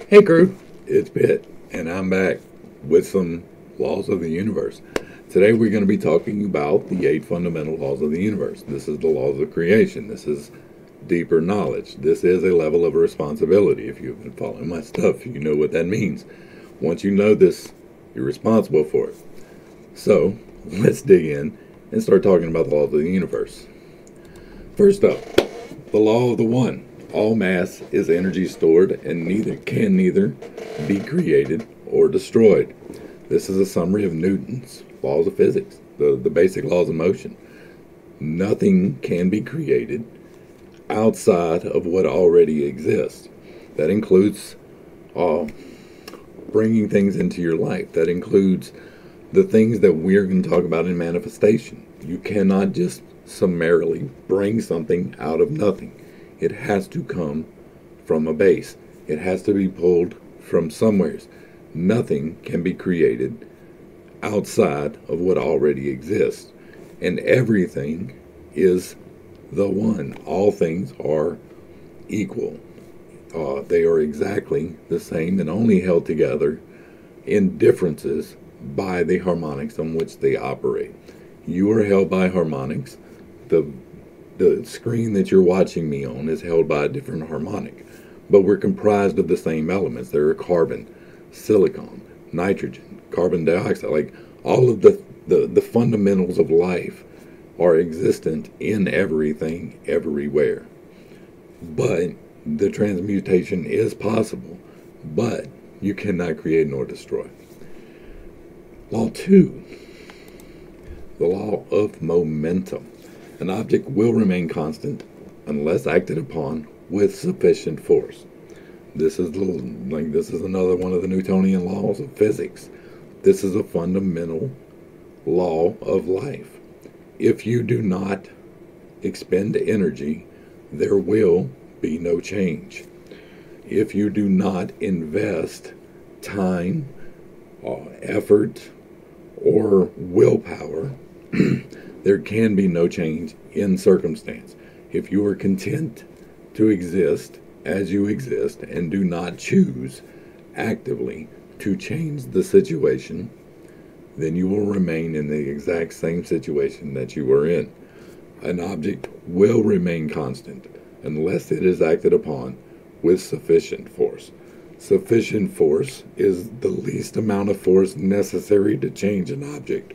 Hey crew, it's Pitt, and I'm back with some laws of the universe. Today we're going to be talking about the 8 fundamental laws of the universe. This is the laws of creation. This is deeper knowledge. This is a level of responsibility. If you've been following my stuff, you know what that means. Once you know this, you're responsible for it. So, let's dig in and start talking about the laws of the universe. First up, the law of the one. All mass is energy stored and neither be created or destroyed. This is a summary of Newton's laws of physics, the basic laws of motion. Nothing can be created outside of what already exists. That includes bringing things into your life. That includes the things that we're going to talk about in manifestation. You cannot just summarily bring something out of nothing. It has to come from a base. It has to be pulled from somewheres. Nothing can be created outside of what already exists. And everything is the one. All things are equal. They are exactly the same and only held together in differences by the harmonics on which they operate. You are held by harmonics. The screen that you're watching me on is held by a different harmonic, but we're comprised of the same elements. There are carbon, silicon, nitrogen, carbon dioxide. Like all of the fundamentals of life are existent in everything, everywhere. But the transmutation is possible, but you cannot create nor destroy. Law 2, the law of momentum. An object will remain constant unless acted upon with sufficient force. This is another one of the Newtonian laws of physics. This is a fundamental law of life. If you do not expend energy, there will be no change. If you do not invest time, effort, or willpower, there can be no change in circumstance. If you are content to exist as you exist and do not choose actively to change the situation, then you will remain in the exact same situation that you were in. An object will remain constant unless it is acted upon with sufficient force. Sufficient force is the least amount of force necessary to change an object.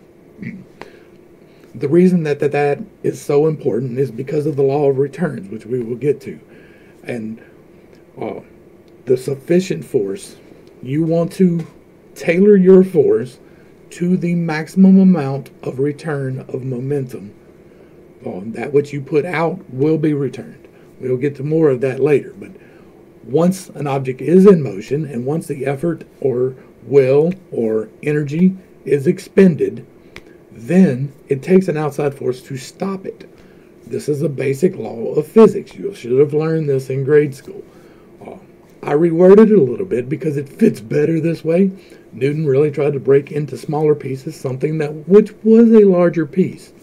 The reason that is so important is because of the law of returns, which we will get to. And the sufficient force, you want to tailor your force to the maximum amount of return of momentum. That which you put out will be returned. We'll get to more of that later. But once an object is in motion, and once the effort or will or energy is expended, then it takes an outside force to stop it. This is a basic law of physics. You should have learned this in grade school. I reworded it a little bit because it fits better this way. Newton really tried to break into smaller pieces something which was a larger piece.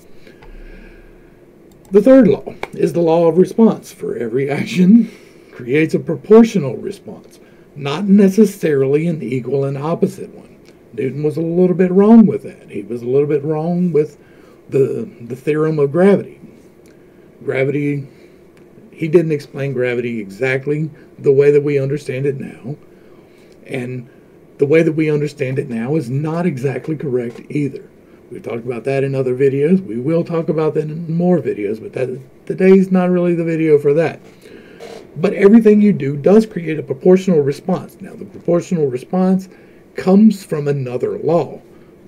The third law is the law of response. For every action creates a proportional response, not necessarily an equal and opposite one. Newton was a little bit wrong with that. He was a little bit wrong with the theorem of gravity. Gravity, he didn't explain gravity exactly the way that we understand it now. And the way that we understand it now is not exactly correct either. We've talked about that in other videos. We will talk about that in more videos, but today's not really the video for that. But everything you do does create a proportional response. Now, the proportional response comes from another law.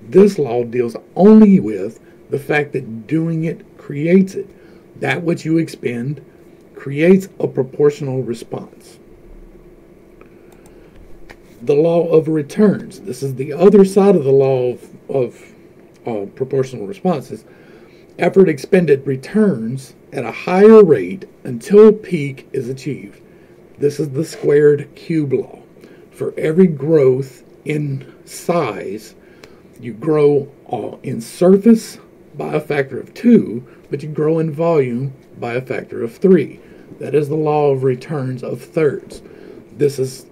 This law deals only with the fact that doing it creates it. That which you expend creates a proportional response. The law of returns. This is the other side of the law of proportional responses. Effort expended returns at a higher rate until peak is achieved. This is the squared cube law. For every growth in size, you grow in surface by a factor of 2, but you grow in volume by a factor of 3. That is the law of returns of thirds. This is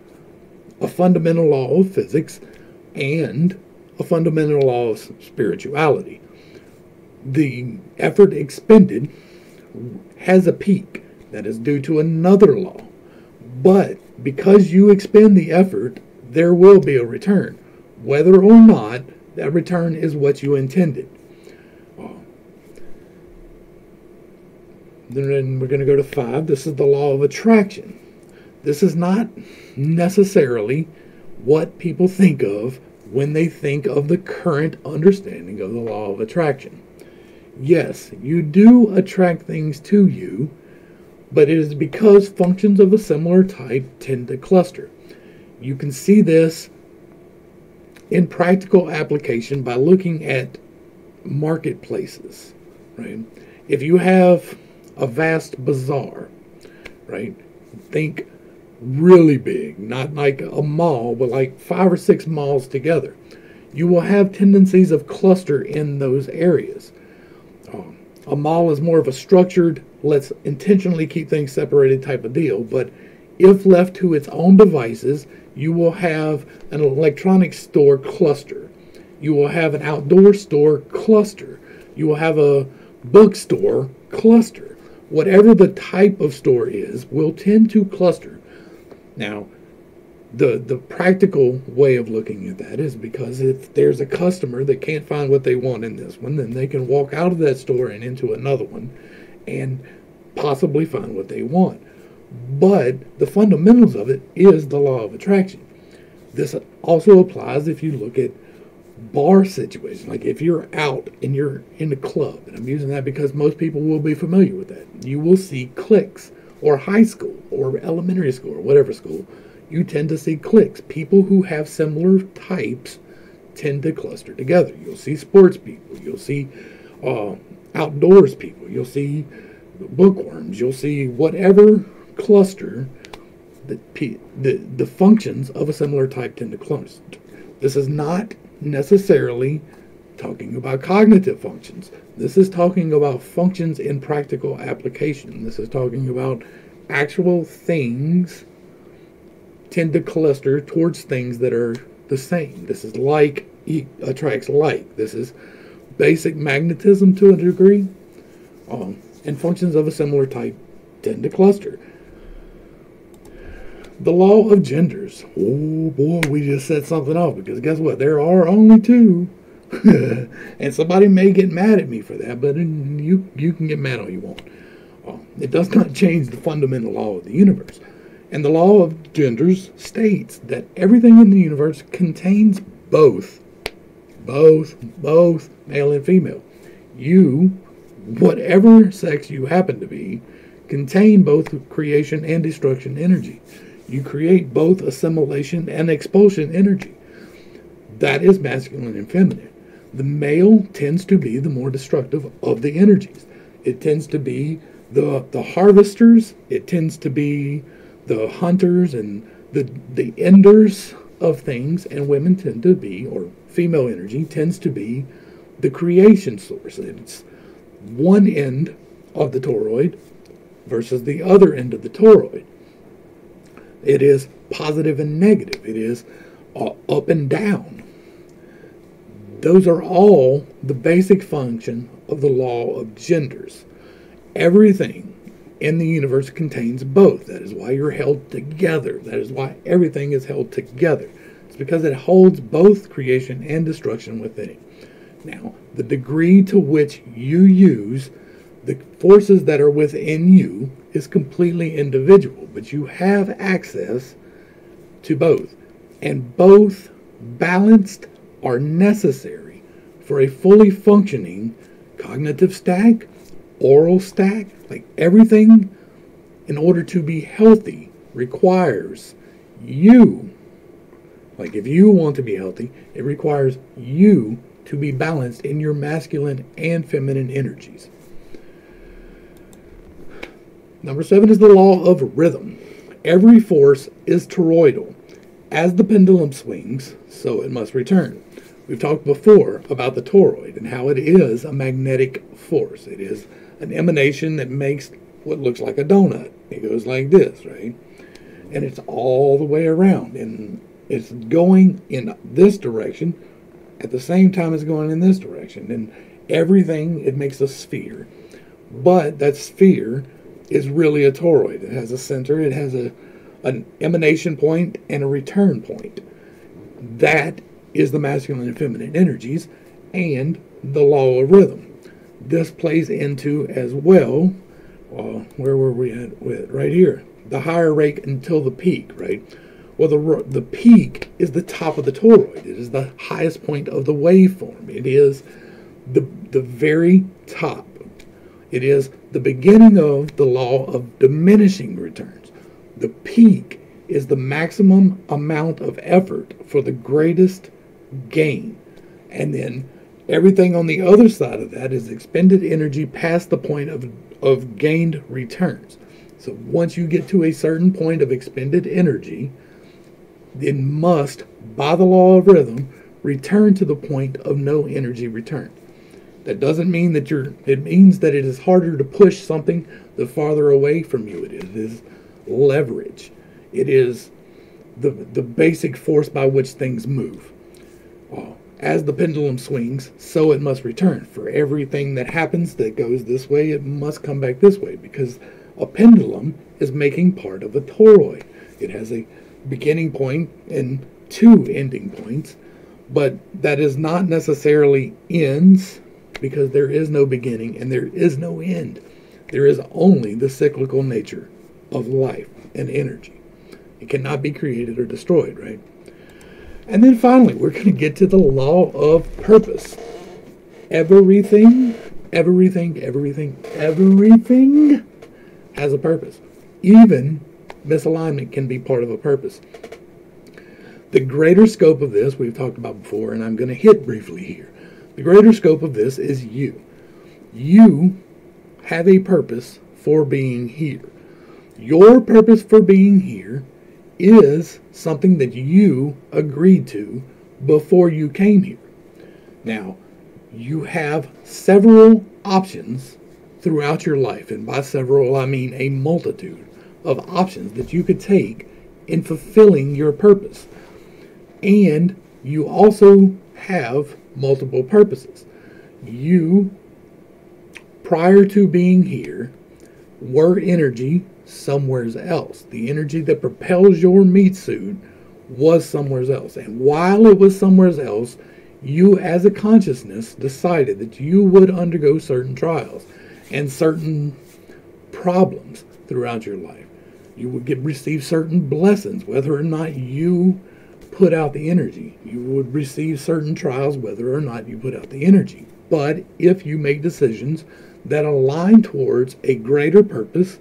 a fundamental law of physics and a fundamental law of spirituality. The effort expended has a peak that is due to another law. But because you expend the effort, there will be a return, whether or not that return is what you intended. Then we're going to go to 5. This is the law of attraction. This is not necessarily what people think of when they think of the current understanding of the law of attraction. Yes, you do attract things to you, but it is because functions of a similar type tend to cluster. You can see this in practical application by looking at marketplaces, right? If you have a vast bazaar, right? Think really big, not like a mall, but like 5 or 6 malls together. You will have tendencies of cluster in those areas. A mall is more of a structured, let's intentionally keep things separated type of deal, but if left to its own devices, you will have an electronics store cluster. You will have an outdoor store cluster. You will have a bookstore cluster. Whatever the type of store is will tend to cluster. Now, the practical way of looking at that is because if there's a customer that can't find what they want in this one, then they can walk out of that store and into another one and possibly find what they want. But the fundamentals of it is the law of attraction. This also applies if you look at bar situations. Like if you're out and you're in a club, and I'm using that because most people will be familiar with that, you will see cliques, or high school or elementary school or whatever school, you tend to see cliques. People who have similar types tend to cluster together. You'll see sports people, you'll see outdoors people, you'll see bookworms, you'll see whatever cluster the functions of a similar type tend to cluster. This is not necessarily talking about cognitive functions. This is talking about functions in practical application. This is talking about actual things tend to cluster towards things that are the same. This is like attracts like. This is basic magnetism to a degree. And functions of a similar type tend to cluster. The law of genders. Oh boy, we just set something off, because guess what? There are only 2. And somebody may get mad at me for that, but you can get mad all you want. It does not change the fundamental law of the universe. And the law of genders states that everything in the universe contains both male and female. You, whatever sex you happen to be, contain both creation and destruction energy. You create both assimilation and expulsion energy. That is masculine and feminine. The male tends to be the more destructive of the energies. It tends to be the harvesters. It tends to be the hunters and the enders of things. And women tend to be, or female energy tends to be, the creation source. It's one end of the toroid versus the other end of the toroid. It is positive and negative. It is up and down. Those are all the basic function of the law of genders. Everything in the universe contains both. That is why you're held together. That is why everything is held together. It's because it holds both creation and destruction within it. Now, the degree to which you use the forces that are within you is completely individual, but you have access to both. And both, balanced, are necessary for a fully functioning cognitive stack, oral stack. Like everything, in order to be healthy, requires you. Like if you want to be healthy, it requires you to be balanced in your masculine and feminine energies. Number 7 is the law of rhythm. Every force is toroidal. As the pendulum swings, so it must return. We've talked before about the toroid and how it is a magnetic force. It is an emanation that makes what looks like a donut. It goes like this, right? and it's all the way around, and it's going in this direction at the same time it's going in this direction, and everything, it makes a sphere. But that sphere is really a toroid. It has a center, it has an emanation point and a return point. That is the masculine and feminine energies and the law of rhythm. This plays into as well, where were we at with right here? The higher rate until the peak, right? Well, the peak is the top of the toroid. It is the highest point of the waveform. It is the very top. It is the beginning of the law of diminishing returns. The peak is the maximum amount of effort for the greatest gain. And then everything on the other side of that is expended energy past the point of gained returns. So once you get to a certain point of expended energy, then must, by the law of rhythm, return to the point of no energy return. That doesn't mean that it means that it is harder to push something the farther away from you it is. It is leverage. It is the basic force by which things move. As the pendulum swings, so it must return. For everything that happens that goes this way, it must come back this way, because a pendulum is making part of a toroid. It has a beginning point and two ending points, but that is not necessarily ends, because there is no beginning and there is no end. There is only the cyclical nature of life and energy. It cannot be created or destroyed, right? And then finally, we're going to get to the law of purpose. Everything has a purpose. Even misalignment can be part of a purpose. The greater scope of this we've talked about before, and I'm going to hit briefly here. The greater scope of this is you. You have a purpose for being here. Your purpose for being here is something that you agreed to before you came here. Now, you have several options throughout your life, and by several I mean a multitude of options that you could take in fulfilling your purpose. And you also have multiple purposes. You, prior to being here, were energy somewhere else. The energy that propels your meat suit was somewhere else. And while it was somewhere else, you as a consciousness decided that you would undergo certain trials and certain problems throughout your life. You would receive certain blessings, whether or not you put out the energy. You would receive certain trials, whether or not you put out the energy. But if you make decisions that align towards a greater purpose,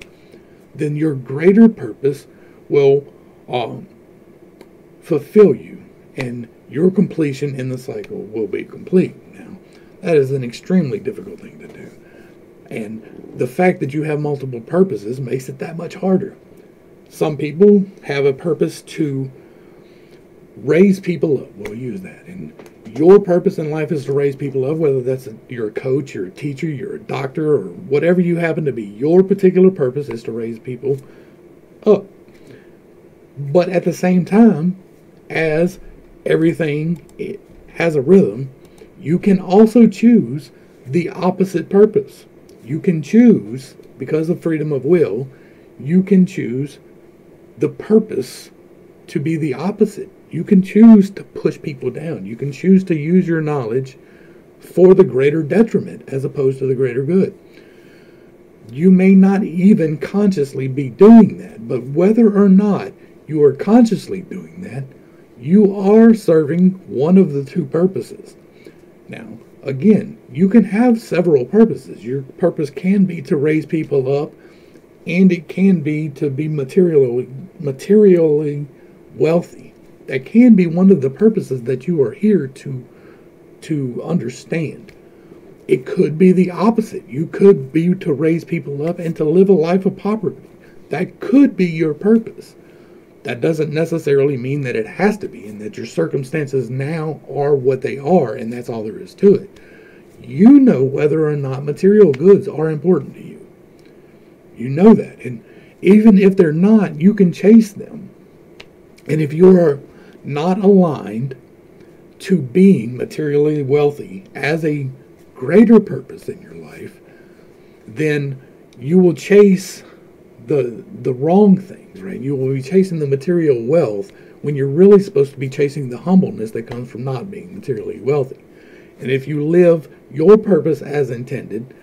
then your greater purpose will fulfill you, and your completion in the cycle will be complete. Now, that is an extremely difficult thing to do. And the fact that you have multiple purposes makes it that much harder. Some people have a purpose to raise people up. We'll use that. And your purpose in life is to raise people up, whether that's you're a coach, you're a teacher, you're a doctor, or whatever you happen to be. Your particular purpose is to raise people up. But at the same time, as everything has a rhythm, you can also choose the opposite purpose. You can choose, because of freedom of will, you can choose the purpose to be the opposite. You can choose to push people down. You can choose to use your knowledge for the greater detriment as opposed to the greater good. You may not even consciously be doing that, but whether or not you are consciously doing that, you are serving one of the two purposes. Now, again, you can have several purposes. Your purpose can be to raise people up, and it can be to be materially wealthy. That can be one of the purposes that you are here to understand. It could be the opposite. You could be to raise people up and to live a life of poverty. That could be your purpose. That doesn't necessarily mean that it has to be, and that your circumstances now are what they are, and that's all there is to it. You know whether or not material goods are important to you. You know that. And Even if they're not, you can chase them. And if you're not aligned to being materially wealthy as a greater purpose in your life, then you will chase the wrong things, right? You will be chasing the material wealth when you're really supposed to be chasing the humbleness that comes from not being materially wealthy. And if you live your purpose as intended,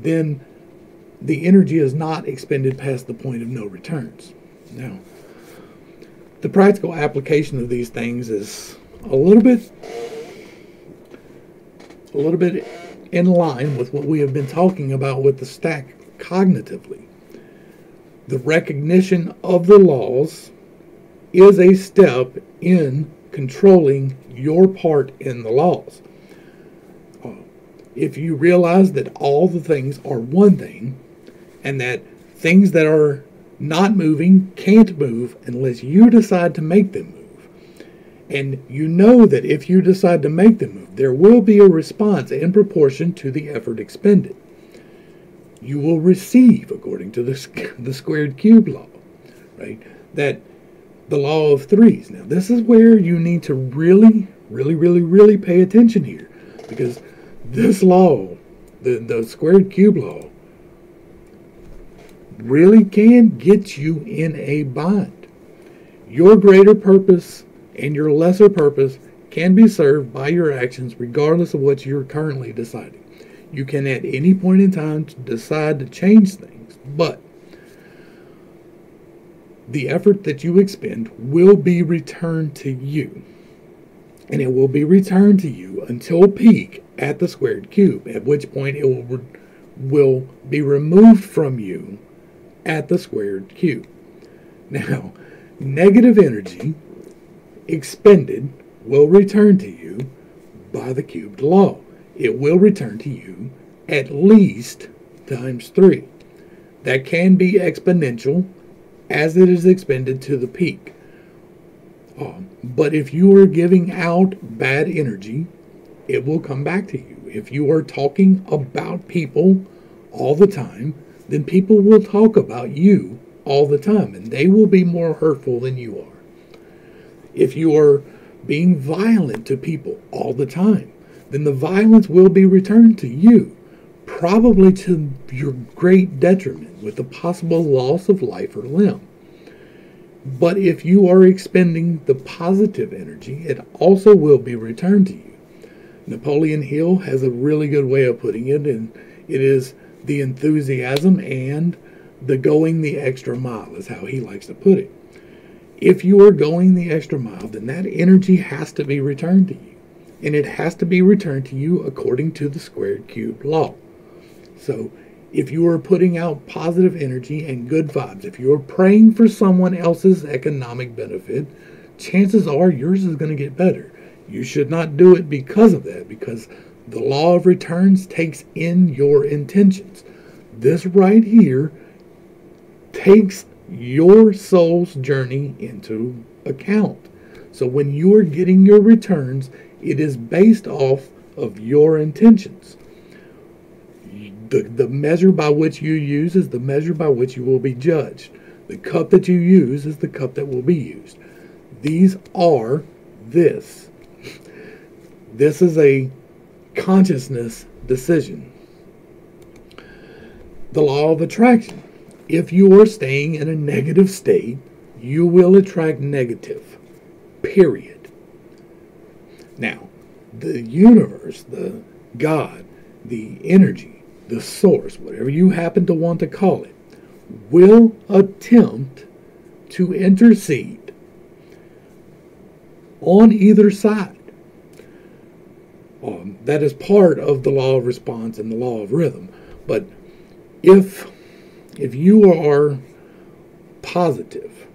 then the energy is not expended past the point of no returns. Now, the practical application of these things is a little bit in line with what we have been talking about with the stack cognitively. The recognition of the laws is a step in controlling your part in the laws. If you realize that all the things are one thing, and that things that are not moving can't move unless you decide to make them move, and you know that if you decide to make them move, there will be a response in proportion to the effort expended. You will receive, according to the squared cube law, right? That the law of threes. Now, this is where you need to really pay attention here, because this law, the squared cube law, really can get you in a bind. Your greater purpose and your lesser purpose can be served by your actions regardless of what you're currently deciding. You can at any point in time decide to change things, but the effort that you expend will be returned to you. And it will be returned to you until peak at the squared cube, at which point it will be removed from you at the squared cube. Now, negative energy expended will return to you by the cubed law. It will return to you at least times 3. That can be exponential as it is expended to the peak. But if you are giving out bad energy, it will come back to you. If you are talking about people all the time, then people will talk about you all the time, and they will be more hurtful than you are. If you are being violent to people all the time, then the violence will be returned to you, probably to your great detriment, with the possible loss of life or limb. But if you are expending the positive energy, it also will be returned to you. Napoleon Hill has a really good way of putting it, and it is the enthusiasm and the going the extra mile is how he likes to put it. If you are going the extra mile, then that energy has to be returned to you. And it has to be returned to you according to the squared cube law. So if you are putting out positive energy and good vibes, if you are praying for someone else's economic benefit, chances are yours is going to get better. You should not do it because of that, because the law of returns takes in your intentions. This right here takes your soul's journey into account. So when you are getting your returns, it is based off of your intentions. The measure by which you use is the measure by which you will be judged. The cup that you use is the cup that will be used. These are this. This is a consciousness decision. The law of attraction. If you are staying in a negative state, you will attract negative. Period. Now, the universe, the God, the energy, the source, whatever you happen to want to call it, will attempt to intercede on either side. That is part of the law of response and the law of rhythm. But if you are positive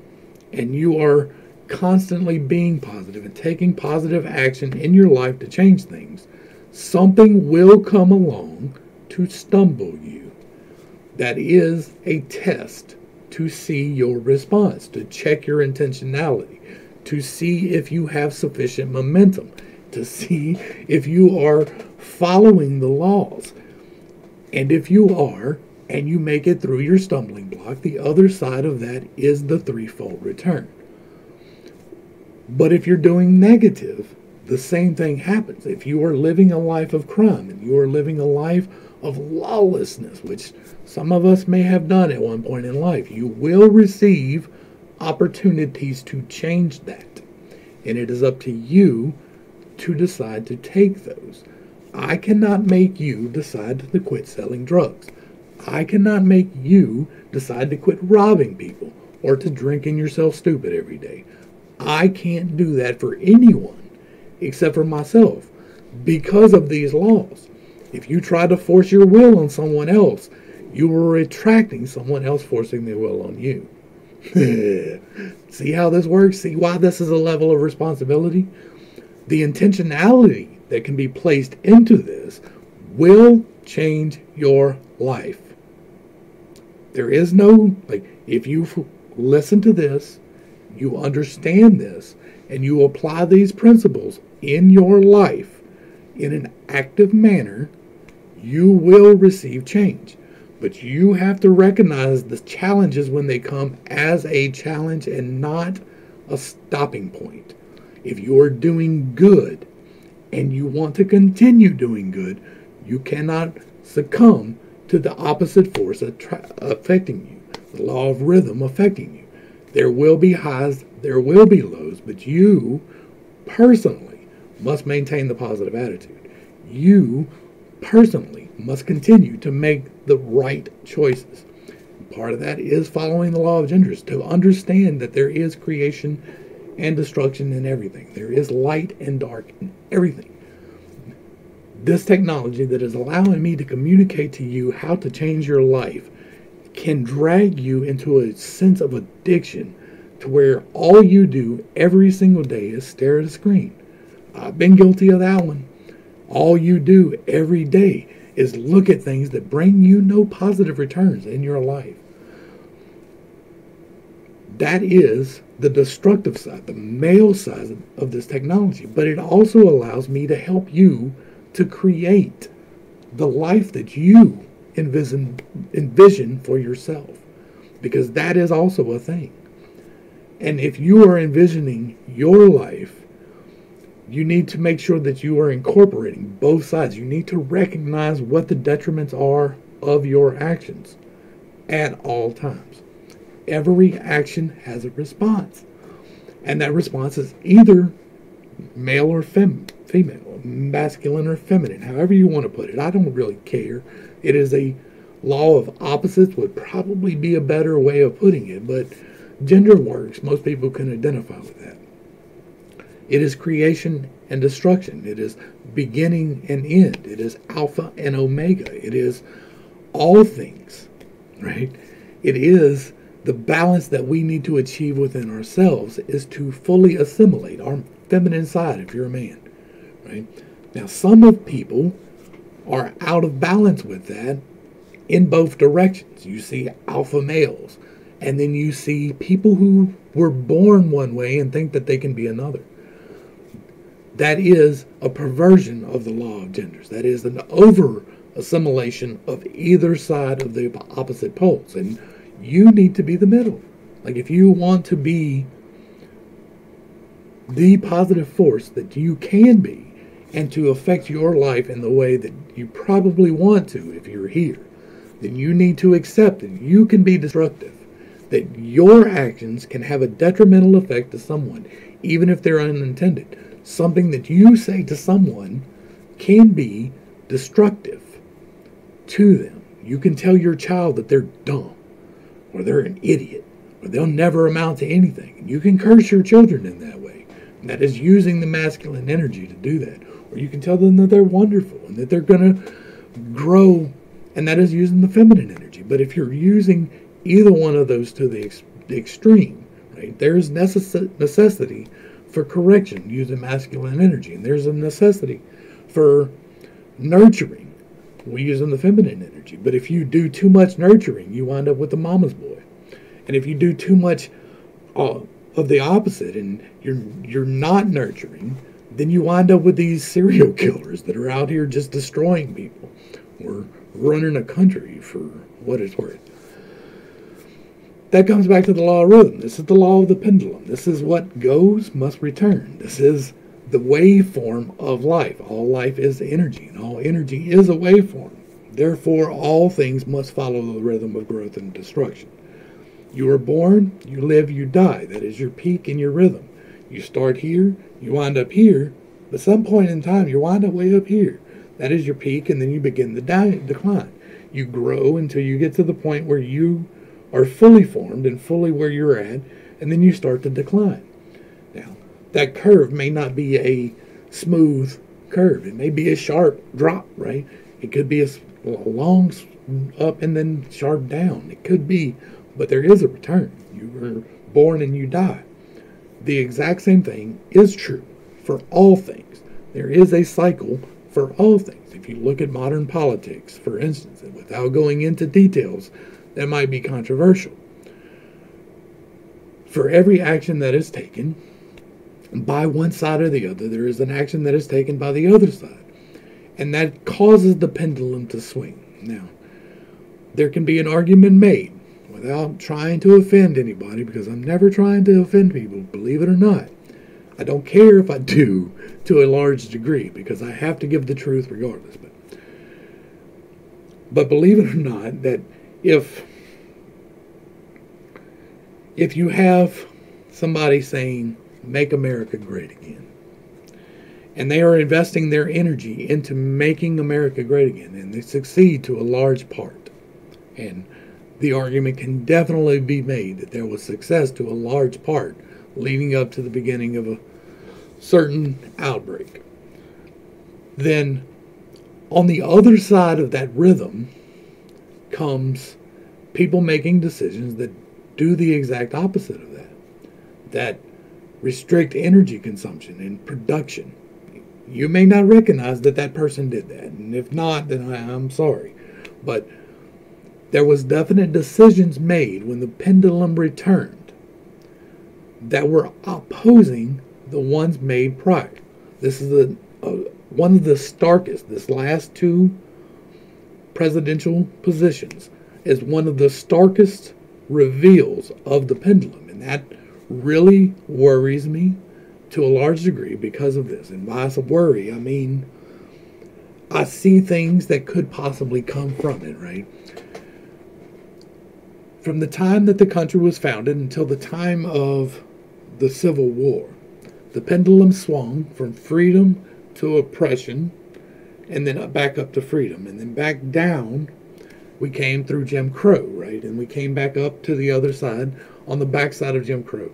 and you are constantly being positive and taking positive action in your life to change things, something will come along to stumble you. That is a test to see your response, to check your intentionality, to see if you have sufficient momentum, to see if you are following the laws. And if you are, and you make it through your stumbling block, the other side of that is the threefold return. But if you're doing negative, the same thing happens. If you are living a life of crime and you are living a life of lawlessness, which some of us may have done at one point in life, you will receive opportunities to change that. And it is up to you to decide to take those. I cannot make you decide to quit selling drugs. I cannot make you decide to quit robbing people or to drinking yourself stupid every day. I can't do that for anyone except for myself because of these laws. If you try to force your will on someone else, you are attracting someone else forcing their will on you. See how this works? See why this is a level of responsibility? The intentionality that can be placed into this will change your life. There is no, if you listen to this, you understand this, and you apply these principles in your life in an active manner, you will receive change. But you have to recognize the challenges when they come as a challenge and not a stopping point. If you are doing good and you want to continue doing good, you cannot succumb to the opposite force affecting you, the law of rhythm affecting you. There will be highs, there will be lows, but you personally must maintain the positive attitude. You personally must continue to make the right choices. Part of that is following the law of genders, to understand that there is creation and destruction in everything. There is light and dark in everything. This technology that is allowing me to communicate to you how to change your life can drag you into a sense of addiction to where all you do every single day is stare at a screen. I've been guilty of that one. All you do every day is look at things that bring you no positive returns in your life. That is the destructive side, the male side of this technology. But it also allows me to help you to create the life that you envision for yourself. Because that is also a thing. And if you are envisioning your life, you need to make sure that you are incorporating both sides. You need to recognize what the detriments are of your actions at all times. Every action has a response. And that response is either male or female, masculine or feminine, however you want to put it. I don't really care. It is a law of opposites would probably be a better way of putting it, but gender works. Most people can identify with that. It is creation and destruction. It is beginning and end. It is alpha and omega. It is all things, right? It is the balance that we need to achieve within ourselves is to fully assimilate our feminine side if you're a man, right? Now, some of people are out of balance with that in both directions. You see alpha males, and then you see people who were born one way and think that they can be another. That is a perversion of the law of genders. That is an over-assimilation of either side of the opposite poles. And you need to be the middle. Like, if you want to be the positive force that you can be and to affect your life in the way that you probably want to if you're here, then you need to accept that you can be destructive, that your actions can have a detrimental effect to someone, even if they're unintended. Something that you say to someone can be destructive to them. You can tell your child that they're dumb, or they're an idiot, or they'll never amount to anything. You can curse your children in that way. And that is using the masculine energy to do that. Or you can tell them that they're wonderful and that they're going to grow, and that is using the feminine energy. But if you're using either one of those to the extreme, right, there's necessity for correction using masculine energy, and there's a necessity for nurturing using the feminine energy. But if you do too much nurturing, you wind up with the mama's boy. And if you do too much of the opposite and you're not nurturing, then you wind up with these serial killers that are out here just destroying people. We're running a country for what it's worth. That comes back to the law of rhythm. This is the law of the pendulum. This is what goes must return. This is the waveform of life. All life is energy, and all energy is a waveform. Therefore, all things must follow the rhythm of growth and destruction. You are born, you live, you die. That is your peak and your rhythm. You start here, you wind up here, but some point in time, you wind up way up here. That is your peak, and then you begin the decline. You grow until you get to the point where you are fully formed and fully where you're at, and then you start to decline. Now, that curve may not be a smooth curve. It may be a sharp drop, right? It could be a long up and then sharp down. It could be, but there is a return. You were born and you die. The exact same thing is true for all things. There is a cycle for all things. If you look at modern politics, for instance, and without going into details, that might be controversial. For every action that is taken by one side or the other, there is an action that is taken by the other side. And that causes the pendulum to swing. Now, there can be an argument made without trying to offend anybody, because I'm never trying to offend people, believe it or not. I don't care if I do to a large degree, because I have to give the truth regardless. But believe it or not, that if you have somebody saying, make America great again, and they are investing their energy into making America great again, and they succeed to a large part, and the argument can definitely be made that there was success to a large part leading up to the beginning of a certain outbreak, then on the other side of that rhythm comes people making decisions that do the exact opposite of that restrict energy consumption and production. You may not recognize that that person did that, and if not, then I'm sorry. But there was definite decisions made when the pendulum returned that were opposing the ones made prior. This is one of the starkest. This last two presidential positions is one of the starkest reveals of the pendulum, and that really worries me to a large degree because of this. And by worry, I mean I see things that could possibly come from it, right? From the time that the country was founded until the time of the Civil War, the pendulum swung from freedom to oppression, and then back up to freedom, and then back down. We came through Jim Crow, right? And we came back up to the other side on the backside of Jim Crow.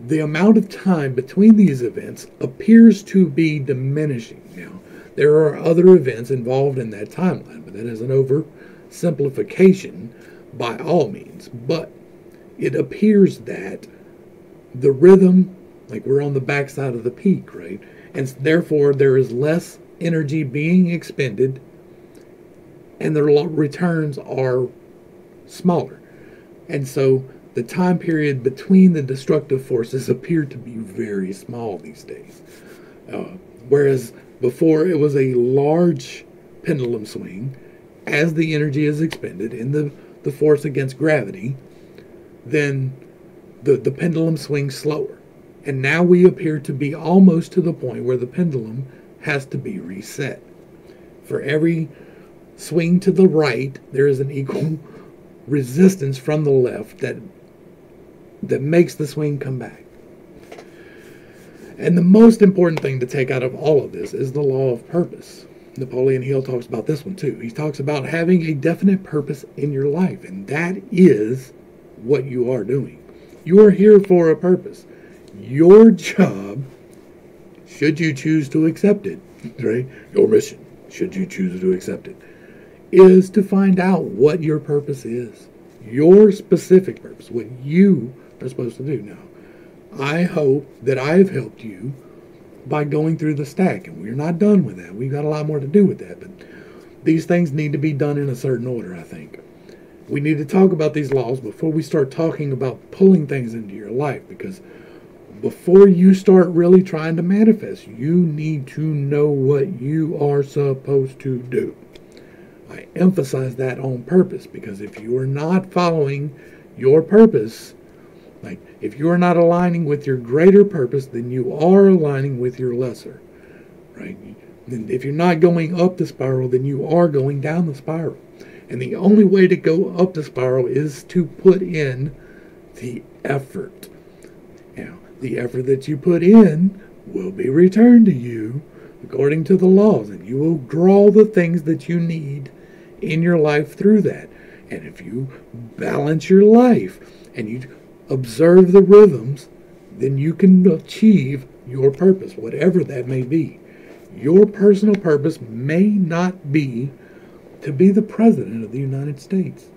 The amount of time between these events appears to be diminishing now. There are other events involved in that timeline, but that is an oversimplification by all means. But it appears that the rhythm, like we're on the backside of the peak, right? And therefore there is less energy being expended, and the returns are smaller. And so the time period between the destructive forces appear to be very small these days. Whereas before it was a large pendulum swing, as the energy is expended in the force against gravity, then the pendulum swings slower. And now we appear to be almost to the point where the pendulum has to be reset. For every swing to the right, there is an equal resistance from the left that makes the swing come back. And the most important thing to take out of all of this is the law of purpose. Napoleon Hill talks about this one too. He talks about having a definite purpose in your life, and that is what you are doing. You are here for a purpose. Your job, should you choose to accept it, right? Your mission, should you choose to accept it, is to find out what your purpose is. Your specific purpose, what you are supposed to do. Now, I hope that I've helped you by going through the stack, and we're not done with that. We've got a lot more to do with that, but these things need to be done in a certain order, I think. We need to talk about these laws before we start talking about pulling things into your life, because before you start really trying to manifest, you need to know what you are supposed to do. I emphasize that on purpose, because if you are not following your purpose, like if you are not aligning with your greater purpose, then you are aligning with your lesser, right? And if you're not going up the spiral, then you are going down the spiral. And the only way to go up the spiral is to put in the effort. Now, the effort that you put in will be returned to you according to the laws, and you will draw the things that you need in your life through that. And if you balance your life and you observe the rhythms, then you can achieve your purpose, whatever that may be. Your personal purpose may not be to be the President of the United States.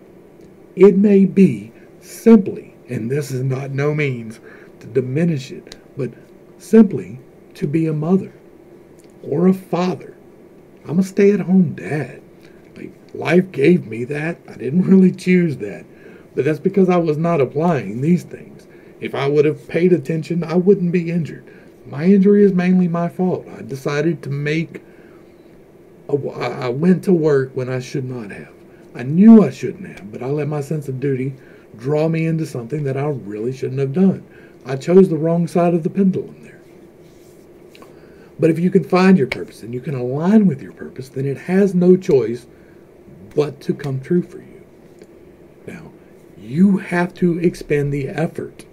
It may be simply, and this is not no means to diminish it, but simply to be a mother or a father. I'm a stay-at-home dad. Like, life gave me that. I didn't really choose that, but that's because I was not applying these things. If I would have paid attention, I wouldn't be injured. My injury is mainly my fault. I decided to I went to work when I should not have. I knew I shouldn't have, but I let my sense of duty draw me into something that I really shouldn't have done. I chose the wrong side of the pendulum there. But if you can find your purpose and you can align with your purpose, then it has no choice but to come true for you. Now, you have to expend the effort,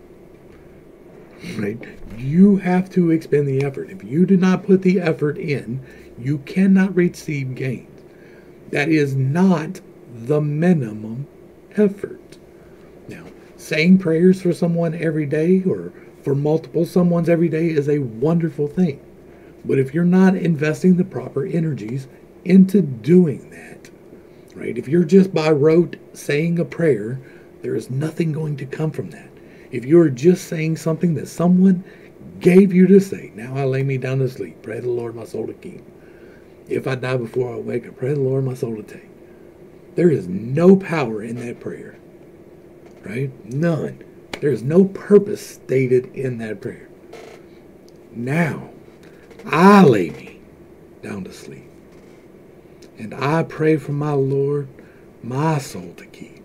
right? You have to expend the effort. If you do not put the effort in, you cannot receive gains. That is not the minimum effort. Now, saying prayers for someone every day or for multiple someones every day is a wonderful thing. But if you're not investing the proper energies into doing that, right? If you're just by rote saying a prayer, there is nothing going to come from that. If you're just saying something that someone gave you to say, now I lay me down to sleep, pray the Lord my soul to keep. If I die before I wake, I pray the Lord my soul to take. There is no power in that prayer, right? None. There is no purpose stated in that prayer. Now, I lay me down to sleep, and I pray for my Lord my soul to keep.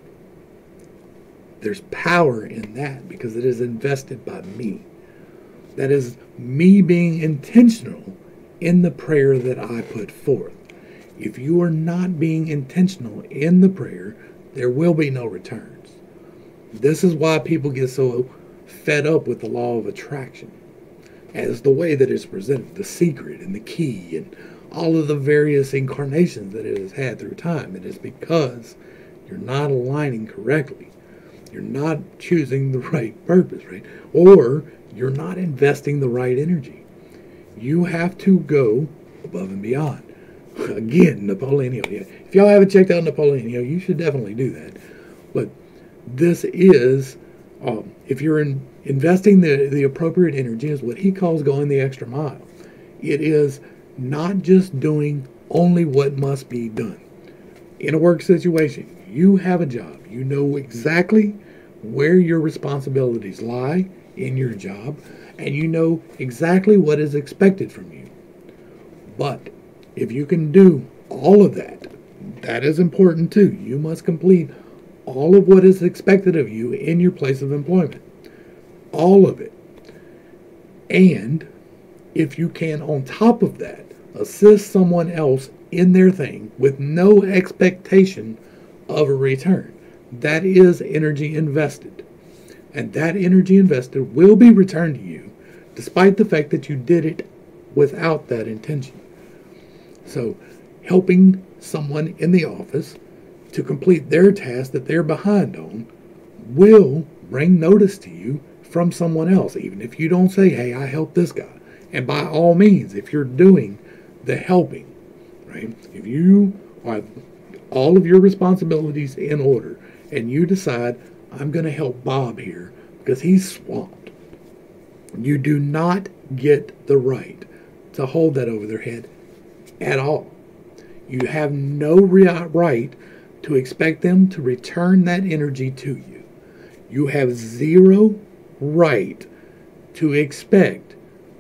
There's power in that because it is invested by me. That is me being intentional in the prayer that I put forth. If you are not being intentional in the prayer, there will be no returns. This is why people get so fed up with the law of attraction, as the way that it's presented, the secret and the key and all of the various incarnations that it has had through time. It is because you're not aligning correctly. You're not choosing the right purpose, right? Or you're not investing the right energy. You have to go above and beyond. Again, Napoleon Hill. Yeah. If y'all haven't checked out Napoleon Hill, you should definitely do that. But this is, if you're investing the appropriate energy, is what he calls going the extra mile. It is not just doing only what must be done. In a work situation, you have a job. You know exactly where your responsibilities lie in your job, and you know exactly what is expected from you. But if you can do all of that, that is important too. You must complete all of what is expected of you in your place of employment. All of it. And if you can, on top of that, assist someone else in their thing with no expectation of a return, that is energy invested. And that energy invested will be returned to you, despite the fact that you did it without that intention. So, helping someone in the office to complete their task that they're behind on will bring notice to you from someone else, even if you don't say, hey, I helped this guy. And by all means, if you're doing the helping, right? If you have all of your responsibilities in order and you decide, I'm going to help Bob here because he's swamped, you do not get the right to hold that over their head at all. You have no right to expect them to return that energy to you. You have zero right to expect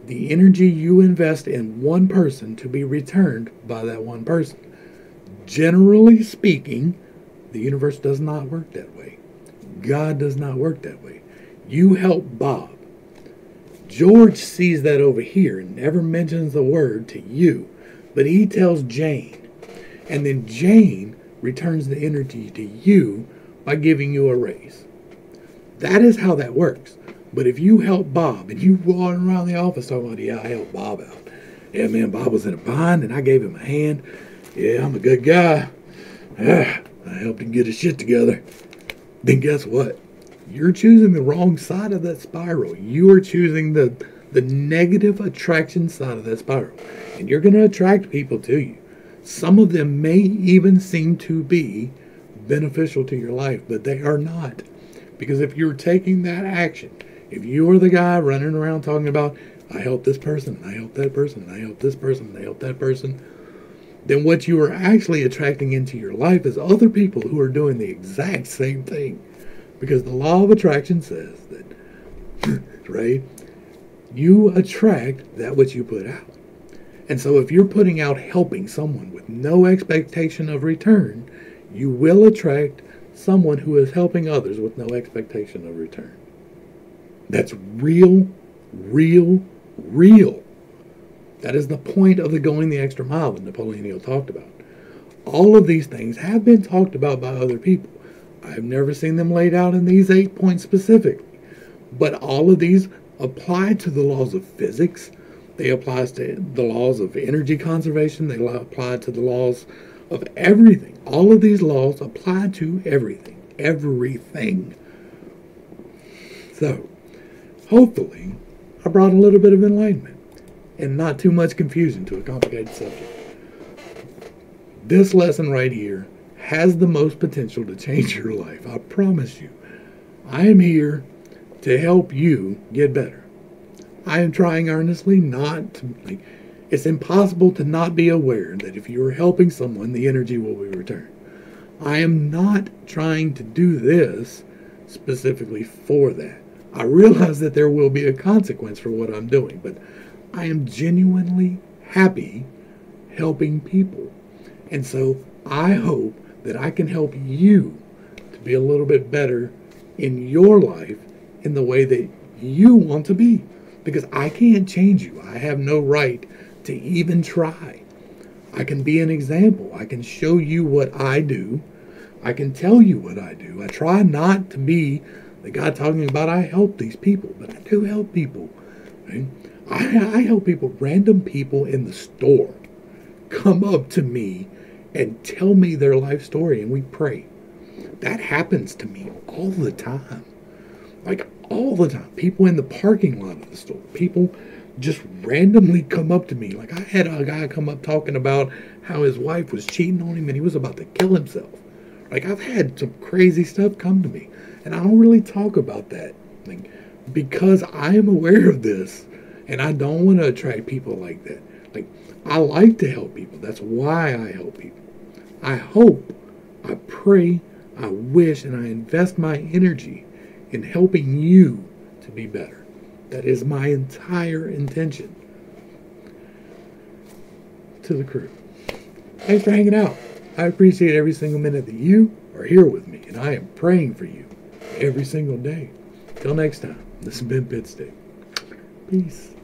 the energy you invest in one person to be returned by that one person. Generally speaking, the universe does not work that way. God does not work that way. You help Bob. George sees that over here and never mentions the word to you, but he tells Jane. And then Jane returns the energy to you by giving you a raise. That is how that works. But if you help Bob and you walking around the office talking about, yeah, I helped Bob out. Yeah, man, Bob was in a bind and I gave him a hand. Yeah, I'm a good guy. I helped him get his shit together. Then guess what? You're choosing the wrong side of that spiral. You are choosing the negative attraction side of that spiral. And you're going to attract people to you. Some of them may even seem to be beneficial to your life, but they are not. Because if you're taking that action, if you are the guy running around talking about, I help this person, I help that person, I help this person, I help that person, then what you are actually attracting into your life is other people who are doing the exact same thing. Because the law of attraction says that, right, you attract that which you put out. And so if you're putting out helping someone with no expectation of return, you will attract someone who is helping others with no expectation of return. That's real, real, real. That is the point of the going the extra mile that Napoleon Hill talked about. All of these things have been talked about by other people. I've never seen them laid out in these 8 points specifically. But all of these apply to the laws of physics. They apply to the laws of energy conservation. They apply to the laws of everything. All of these laws apply to everything. Everything. So, hopefully, I brought a little bit of enlightenment and not too much confusion to a complicated subject. This lesson right here has the most potential to change your life. I promise you. I am here to help you get better. I am trying earnestly not to... It's impossible to not be aware that if you are helping someone, the energy will be returned. I am not trying to do this specifically for that. I realize that there will be a consequence for what I'm doing, but I am genuinely happy helping people. And so I hope that I can help you to be a little bit better in your life in the way that you want to be. Because I can't change you. I have no right to even try. I can be an example. I can show you what I do. I can tell you what I do. I try not to be the guy talking about I help these people, but I do help people. Right? I help people, random people in the store come up to me and tell me their life story, and we pray. That happens to me all the time. Like, all the time. People in the parking lot of the store. People just randomly come up to me. Like, I had a guy come up talking about how his wife was cheating on him and he was about to kill himself. Like, I've had some crazy stuff come to me. And I don't really talk about that. Like, because I am aware of this. And I don't want to attract people like that. Like, I like to help people. That's why I help people. I hope, I pray, I wish, and I invest my energy in helping you to be better. That is my entire intention. To the crew, thanks for hanging out. I appreciate every single minute that you are here with me, and I am praying for you every single day. Till next time, this has been Pittstake. Peace.